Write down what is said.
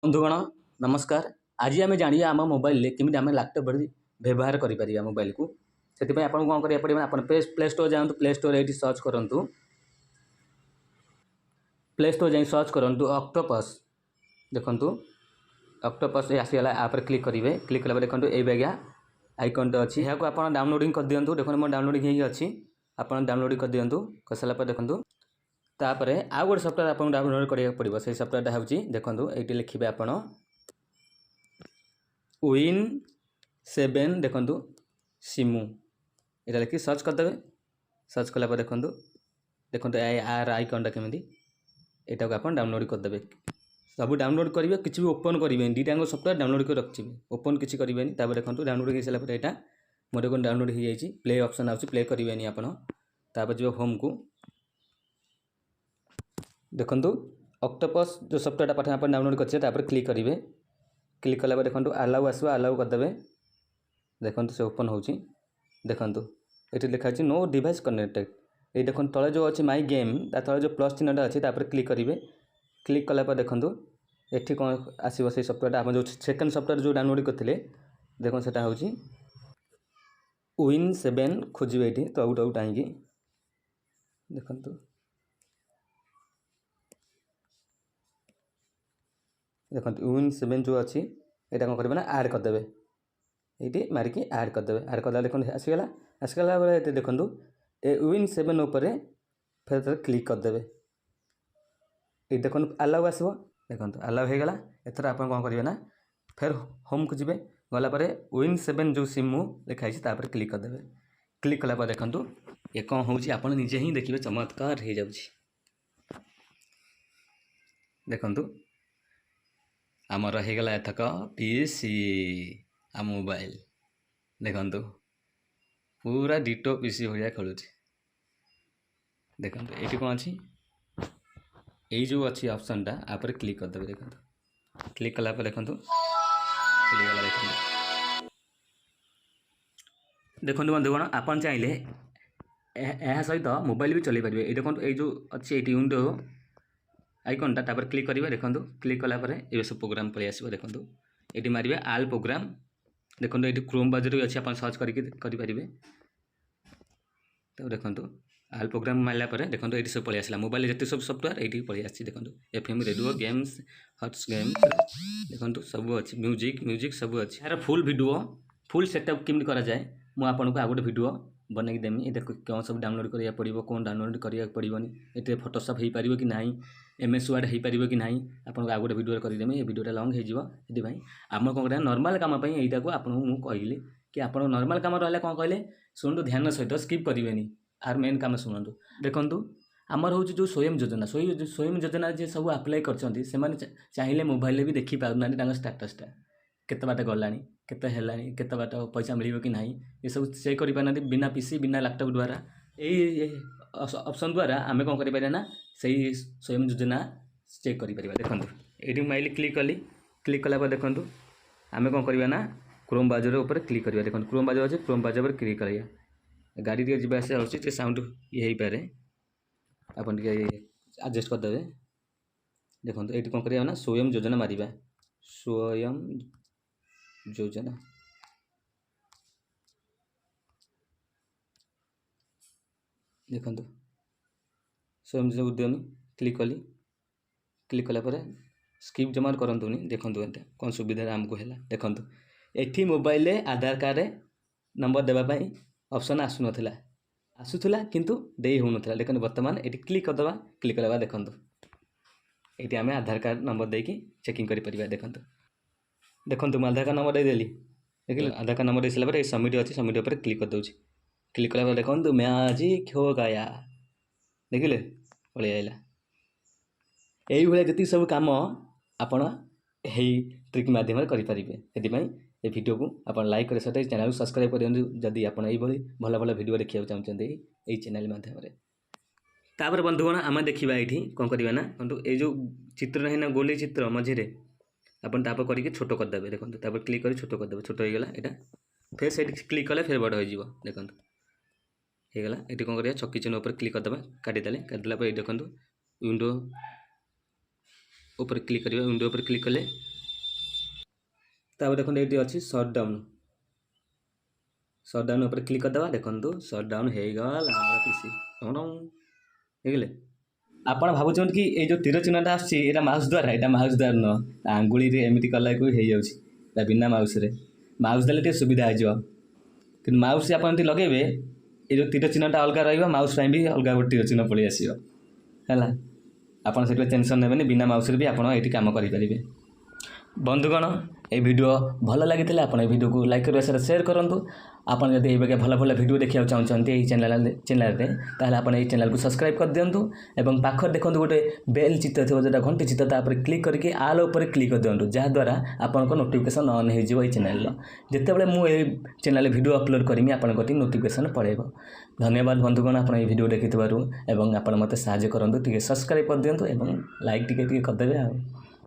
बंधुगण नमस्कार। आज आम जाना आम मोबाइल केमी आम लैपटॉप व्यवहार कर मोबाइल को से आपको कौन करा पड़े आप प्ले स्टोर जातु प्ले स्टोर ये सर्च करूँ प्ले स्टोर जाए सर्च करूँ ऑक्टोपस देखु ऑक्टोपस आसीगला आप क्लिक करेंगे क्लिक कला देखो ये बैग आइकन अच्छी यहाँ आप डाउनलोडिंग कर दिंतु देखो मोर डाउनलोडिंग हो अच्छी आप डाउनलोडिंग कर दिंतु कर सारापर देखो तापर आउ गोटे सफ्टवेयर आपको डाउनलोड करा पड़ो से सफ्टवेयर हूँ देखो ये लिखे आप Win7 देखो सिमु यहाँ लिखिए सर्च करदे सर्च कलापर देखो देखो यार आइकनटा केमी यहाँ को आप डाउनलोड करदे सब डाउनलोड करेंगे किसी भी ओपन करेंगे दुईटा सफ्टवेयर डाउनलोड कर रखी ओपन किसी करेंगे देखो डाउनलोड हो सारापर यहाँ मोर को डाउनलोड हो जाए प्ले ऑप्शन आउट प्ले करेंगे आप जो होम को देखो ऑक्टोपस जो सफ्टवेयर पाठ आप डाउनलोड कर क्लिक करेंगे क्लिक कला देखो अलाउ आसो अलाउ करदे देखो से ओपन हो देखो ये लिखा नो डिवाइस कनेक्टेड ये देखो तले जो अच्छी माई गेम तले जो प्लस चिन्हटा अच्छी क्लिक करेंगे क्लिक कला देखो ये कौन आसो से सफ्टवेयर आप जो सेकेंड सफ्टवेयर जो डाउनलोड करते देखो से हूँ Win7 खोजे ये तौ तौ टाँगी देखो देखो Win7 जो अच्छी यहाँ कौन करेंगे ना आड करदे ये मारिकी आड करदे आड करदा देखो आसीगला आसगला बेले देखो ये Win7 उपर फिर क्लिक करदे ये देखो अलाउ आसो देखो अलाउ हो गला एथर आप कौन करेंगे ना फिर होम को जी गलापर Win7 जो सिमु लिखाई क्लिक करदे क्लिक कला देखो ये कौन हो निजे ही देखिए चमत्कार हो जाऊँ देखु आमर होगला एथक पीसी आ मोबाइल देखु पूरा डिटो पीसी भाया खेलु देखो ये कौन अच्छी यही जो अच्छी ऑप्शन टा आप क्लिक करदे देखो क्लिक कला देखो चलीगला देखो बंधुगण आप चाहिए यह सहित मोबाइल भी चल पारे ये देखो ये जो अच्छी ये विंडो आइकनटा तापर क्लिक करेंगे देखो क्लिक कलापर ये सब प्रोग्राम पलि आसो देखो ये मारे आल प्रोग्राम देखो ये क्रोम ब्राउजर भी अच्छी आप सर्च करेंगे तो देखो आल प्रोग्राम मारापर देखो ये सब पलि आसला मोबाइल जिते सब सफ्टवेयर ये पलि आसी देखो FM radio games hots games देखो सब अच्छी म्यूजिक सब अच्छी यार फुल वीडियो फुल सेटअप केमी करा जाए मुझे आपको आउ गोटे वीडियो बनई देमी ये देखो कौन सब डाउनलोड करा पड़ो कौन डाउनलोड करा पड़ोनी ये फोटोशॉप हो पार कि ना MS वर्ड हो पार कि ना आपको आउ गोटे वीडियो करदेमी ये वीडियोटा लंग हो आम कौन करें नॉर्मल काम यहाँ को आपको कहली कि आप नॉर्मल काम रहा कौन कहले शुणु ध्यान सहित स्किप करेंगे आर मेन काम शुणु देखु आमर हूँ जो स्वयं योजना स्वयं योजना जी सब आप्लाय कर चाहिए मोबाइल भी देखी पाना स्टाटसटा केते बाट गलानी केते हेलानी केते बाट पैसा मिलिबो कि नाही ये सब चेक करि पाना बिना पीसी बिना लैपटॉप द्वारा यही ऑप्शन द्वारा आमे कोन करि पारे ना सही स्वयं योजना चेक करि परिबा देखंतु एडी माइल क्लिक कला पर देखंतु आमे कोन करबा ना क्रोम ब्राउजर ऊपर क्लिक करबा देखंतु क्रोम ब्राउजर अछि क्रोम ब्राउजर पर क्लिक करिया गाड़ी रे जिबा से होछि जे साउंड ये हेइ पारे अपन के एडजस्ट कर देबे देखंतु एडी कोन करिया ना स्वयं योजना मारिबा स्वयं योजना देखो स्वयं उद्यमी क्लिक कला स्किप जमा करतुनि देखो एंता कौन सुविधा आमको है देखो ये मोबाइल आधार कार्ड नंबर देवाई ऑप्शन आसूला किंतु दे हो ना देखो बर्तमान ये क्लिक करदे क्लिक कला देखो ये आम आधार कार्ड नंबर देकी चेकिंग कर देखो देखो मैं आधार कार्ड नंबर देदेली देखिए आधार कार्ड नंबर दे सारापर ये सबमिट अच्छी सबमिट उपर क्लिक कर दूँ क्लिक कला देखो मैजिक हो गया देखिले पलि आइला यही भाई जी सब कम आपण ट्रिक मध्यम करेंगे से ये वीडियो को आप लाइक कर चैनल को सब्सक्राइब करें जदि आप भल भल वीडियो देखा चाहते ये चैनल मध्यम तापर बंधुगण आम देखा ये कौन करवा ना ये जो चित्र है ना गोली चित्र मझे अपन तापर करके छोट करदे देखो तापर क्लिक कर छोट करदे छोट हो गला यहाँ फिर से क्लिक कले फिर बड़ हो देखो होगला ये कौन करिया छक्की चिन्ह उपर क्लिक करदे काटिदेला देखो विंडो ऊपर क्लिक करिया विंडो उपर क्लिक कले तापर देखो ये अच्छी सटडाउन उपर क्लिक करदे देखो सटडाउन हो गला पीसी देखिले आपण भावुं कि ये जो तीर चिन्हटा आसा माउस द्वारा यहाँ माउस द्वारा न आंगुली एमती कला हो जाए बिना माउस माउस देले सुविधा हो कि माउस आप लगे ये जो तीर चिन्हटा अलग राउस भी अलग गोटे तीर चिन्ह पलि आसो है आपड़ से टेंशन ने बिना माउस भी आप कम करेंगे। बंधुगण ये वीडियो भल लगी आप वीडियो को लाइक कर शेयर करूँ आपड़ जब ये भल भल वीडियो देखा चाहते हैं चैनल आप चैनल को सब्सक्राइब कर दिंतु और पाखर देखो गोटे बेल चित्र थी जो घंटी चित्र तापर क्लिक करके आल उपर क्लिक कर दिंतु जहाद्वारा आपंक नोटिफिकेशन ऑन हो चैनल जितेबाला मुझे चैनल वीडियो अपलोड करी आप नोटिफिकेशन पड़ेब। धन्यवाद बंधुगण आप वीडियो देखि आप मत साहाय्य करूँ टे सब्सक्राइब कर दिंतु और लाइक टी करदे।